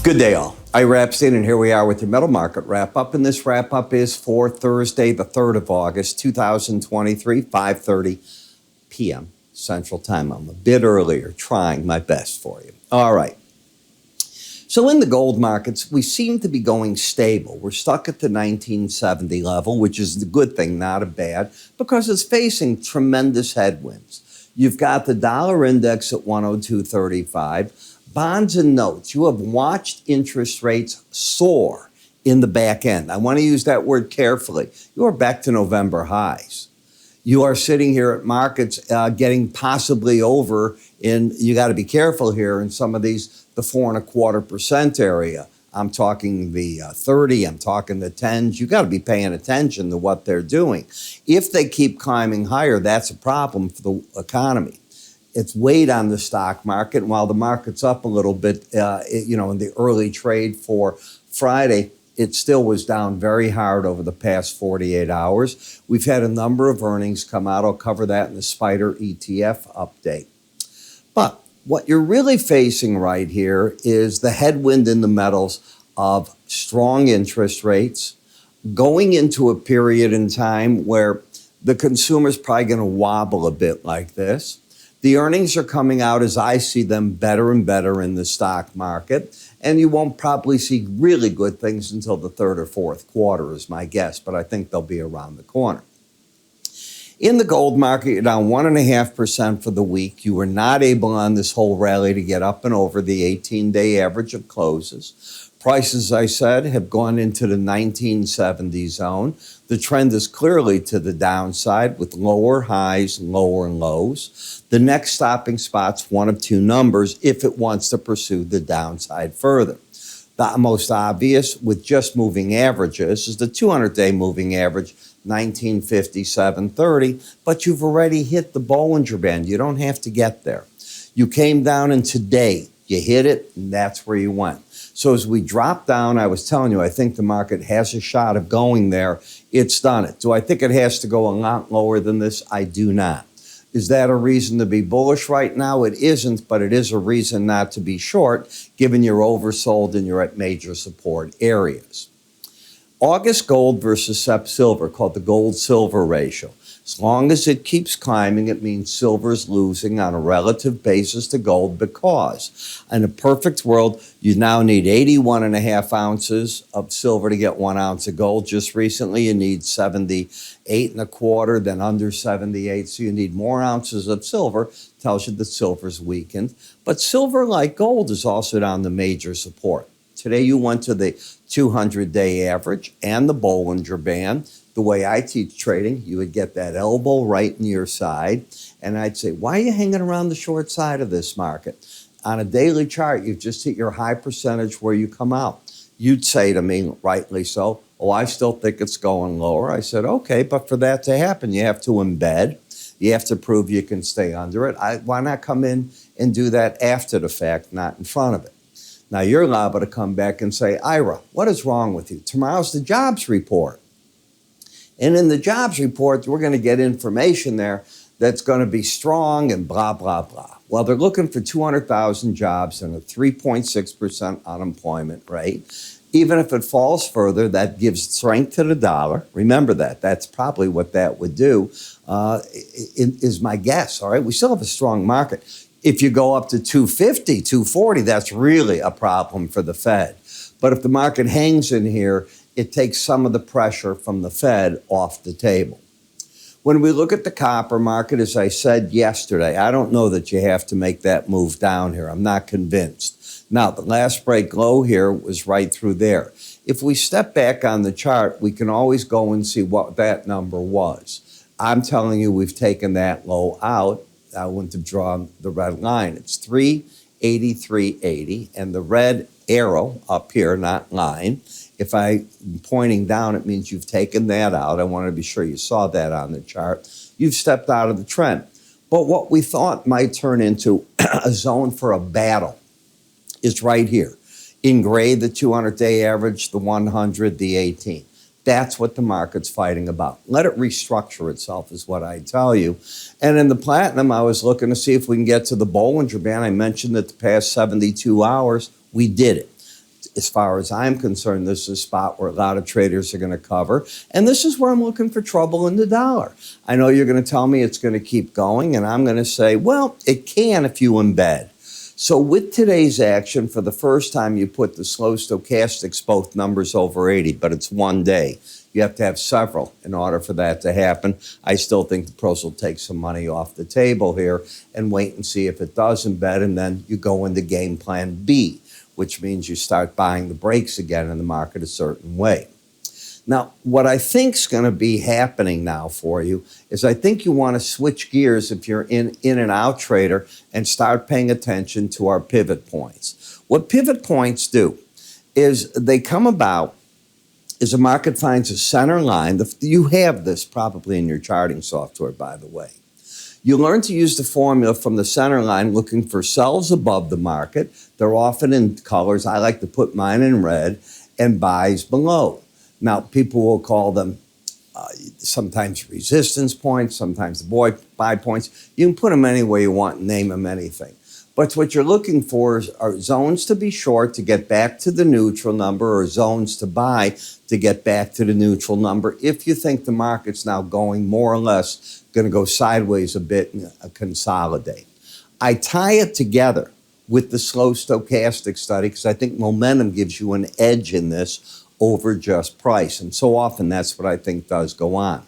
Good day, all. Ira Epstein, and here we are with your metal market wrap-up. And this wrap-up is for Thursday, the 3rd of August, 2023, 5:30 p.m. Central Time. I'm a bit earlier, trying my best for you. All right. So in the gold markets, we seem to be going stable. We're stuck at the 1970 level, which is a good thing, not a bad, because it's facing tremendous headwinds. You've got the dollar index at 102.35. Bonds and notes, you have watched interest rates soar in the back end. I want to use that word carefully. You are back to November highs. You are sitting here at markets getting possibly over you got to be careful here in some of these, the 4.25% area. I'm talking the 30, I'm talking the 10s. You got to be paying attention to what they're doing. If they keep climbing higher, that's a problem for the economy. It's weighed on the stock market. And while the market's up a little bit, in the early trade for Friday, it still was down very hard over the past 48 hours. We've had a number of earnings come out. I'll cover that in the Spider ETF update. But what you're really facing right here is the headwind in the metals of strong interest rates, going into a period in time where the consumer's probably going to wobble a bit like this. The earnings are coming out, as I see them, better and better in the stock market. And you won't probably see really good things until the third or fourth quarter is my guess, but I think they'll be around the corner. In the gold market, you're down 1.5% for the week. You were not able on this whole rally to get up and over the 18-day average of closes. Prices, I said, have gone into the 1970 zone. The trend is clearly to the downside with lower highs, lower lows. The next stopping spot's one of two numbers if it wants to pursue the downside further. The most obvious with just moving averages is the 200-day moving average, 1957.30, but you've already hit the Bollinger Band. You don't have to get there. You came down and today you hit it, and that's where you went. So as we drop down, I was telling you, I think the market has a shot of going there. It's done it. Do I think it has to go a lot lower than this? I do not. Is that a reason to be bullish right now? It isn't, but it is a reason not to be short, given you're oversold and you're at major support areas. August gold versus Sep silver, called the gold-silver ratio. As long as it keeps climbing, it means silver's losing on a relative basis to gold because in a perfect world, you now need 81.5 ounces of silver to get 1 ounce of gold. Just recently, you need 78.25, then under 78. So you need more ounces of silver. Tells you that silver's weakened. But silver, like gold, is also down the major support. Today, you went to the 200-day average and the Bollinger Band. The way I teach trading, you would get that elbow right in your side. And I'd say, why are you hanging around the short side of this market? On a daily chart, you've just hit your high percentage where you come out. You'd say to me, rightly so, oh, I still think it's going lower. I said, okay, but for that to happen, you have to embed. You have to prove you can stay under it. Why not come in and do that after the fact, not in front of it? Now, you're liable to come back and say, Ira, what is wrong with you? Tomorrow's the jobs report. And in the jobs report, we're going to get information there that's going to be strong and blah, blah, blah. Well, they're looking for 200,000 jobs and a 3.6% unemployment rate. Even if it falls further, that gives strength to the dollar. Remember that. That's probably what that would do, is my guess, all right? We still have a strong market. If you go up to 250, 240, that's really a problem for the Fed. But if the market hangs in here, it takes some of the pressure from the Fed off the table. When we look at the copper market, as I said yesterday, I don't know that you have to make that move down here. I'm not convinced. Now, the last break low here was right through there. If we step back on the chart, we can always go and see what that number was. I'm telling you, we've taken that low out. I wouldn't have drawn the red line. It's 383.80, and the red arrow up here, not line. If I'm pointing down, it means you've taken that out. I want to be sure you saw that on the chart. You've stepped out of the trend. But what we thought might turn into a zone for a battle is right here. In gray, the 200-day average, the 100, the 18. That's what the market's fighting about. Let it restructure itself is what I tell you. And in the platinum, I was looking to see if we can get to the Bollinger Band. I mentioned that the past 72 hours, we did it. As far as I'm concerned, this is a spot where a lot of traders are going to cover. And this is where I'm looking for trouble in the dollar. I know you're going to tell me it's going to keep going, and I'm going to say, well, it can if you embed. So with today's action, for the first time, you put the slow stochastics, both numbers over 80, but it's one day. You have to have several in order for that to happen. I still think the pros will take some money off the table here and wait and see if it does embed, and then you go into game plan B, which means you start buying the breaks again in the market a certain way. Now, what I think is going to be happening now for you is I think you want to switch gears if you're in and out trader and start paying attention to our pivot points. What pivot points do is they come about as a market finds a center line. You have this probably in your charting software, by the way. You learn to use the formula from the center line looking for sells above the market. They're often in colors. I like to put mine in red, and buys below. Now, people will call them sometimes resistance points, sometimes the buy points. You can put them any way you want and name them anything. But what you're looking for are zones to be short to get back to the neutral number, or zones to buy to get back to the neutral number if you think the market's now going more or less going to go sideways a bit and consolidate. I tie it together with the slow stochastic study because I think momentum gives you an edge in this over just price. And so often that's what I think does go on.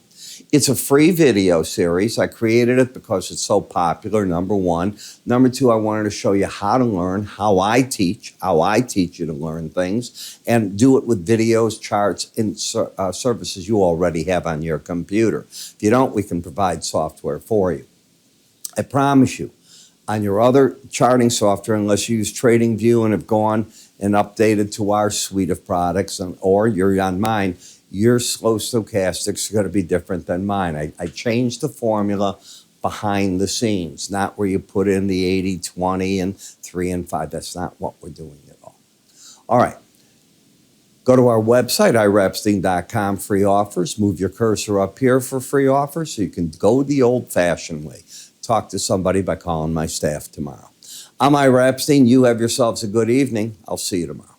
It's a free video series. I created it because it's so popular, number one. Number two, I wanted to show you how to learn, how I teach you to learn things, and do it with videos, charts, and services you already have on your computer. If you don't, we can provide software for you. I promise you, on your other charting software, unless you use TradingView and have gone and updated to our suite of products, or you're on mine, your slow stochastics are going to be different than mine. I changed the formula behind the scenes, not where you put in the 80, 20, and 3 and 5. That's not what we're doing at all. All right. Go to our website, iraepstein.com, free offers. Move your cursor up here for free offers so you can go the old-fashioned way. Talk to somebody by calling my staff tomorrow. I'm Ira Epstein. You have yourselves a good evening. I'll see you tomorrow.